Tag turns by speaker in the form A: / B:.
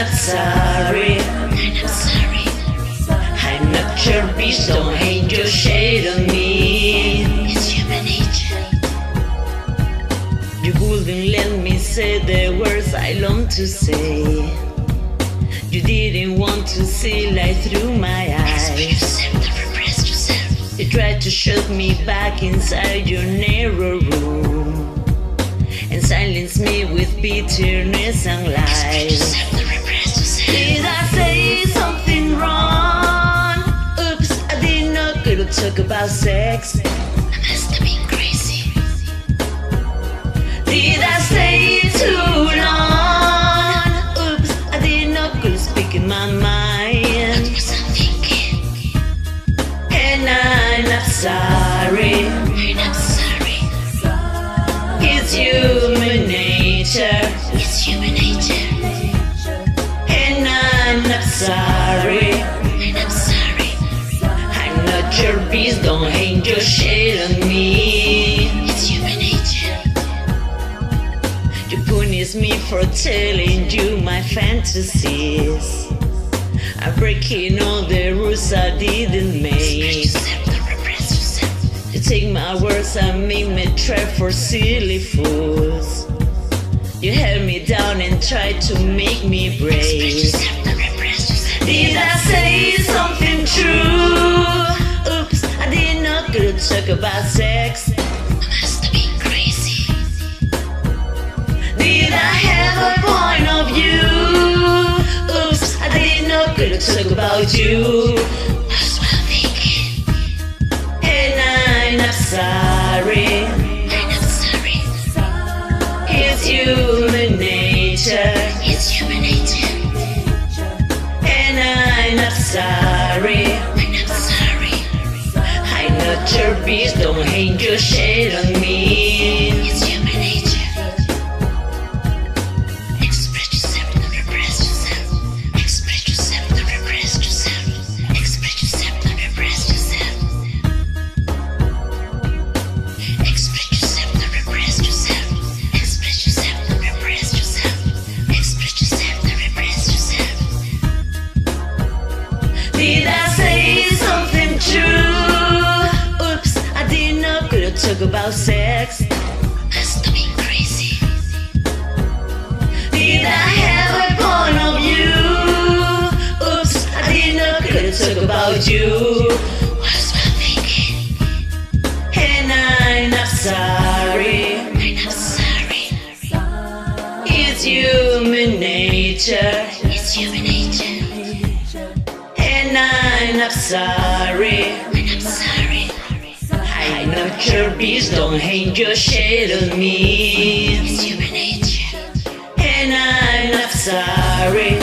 A: not sorry. I'm not your bitch, don't hang your shade on me.
B: It's human nature.
A: You wouldn't let me say the words I long to say. You didn't want to see light through my eyes.
B: Express yourself, don't repress yourself.
A: You tried to shove me back inside your narrow room and silence me with bitterness and
B: Express
A: lies.
B: yourself, don't repress yourself.
A: Did I say something wrong? Oops, I did not go to talk about sex.
B: I must have been crazy.
A: Did I stay too long? Oops, I did not go to speak in my mind.
B: What was I thinking?
A: And I'm not sorry.
B: I'm not sorry.
A: It's human nature.
B: It's human nature.
A: And I'm not sorry.
B: I'm not sorry.
A: I'm not your beast, don't hang your shade on me.
B: It's human nature.
A: You punish me for telling you my fantasies. I'm breaking all the rules I didn't
B: Express
A: make.
B: yourself, don't repress yourself.
A: You take my words and make me trap for silly fools. You held me down and tried to make me
B: Express
A: brave.
B: yourself, don't repress yourself.
A: Did I say something true? Oops, I did not go to talk about sex.
B: I must have been crazy.
A: Did I have a point of view? Oops, I did not go to talk about you.
B: What was I thinking?
A: And I'm not sorry.
B: I'm not sorry.
A: It's human nature.
B: It's human nature.
A: And I'm not sorry.
B: I'm not sorry.
A: I'm not your beast, don't hang your shade on me.
B: It's human nature. Express yourself, don't repress yourself. Express yourself, don't repress yourself. Express yourself, don't repress yourself. Express yourself, don't repress yourself. Express yourself, don't repress yourself. Express yourself, don't repress yourself.
A: Did I say something true? Oops, I did not go to talk about sex.
B: Must have been crazy.
A: Did I have a point of view? Oops, I did not go to talk about you.
B: What was I thinking?
A: And I'm not sorry.
B: I'm not sorry.
A: It's human nature.
B: It's human nature.
A: And I'm not sorry.
B: I'm not sorry.
A: I'm not your beast, don't hang your shade on me.
B: It's human nature.
A: And I'm not sorry.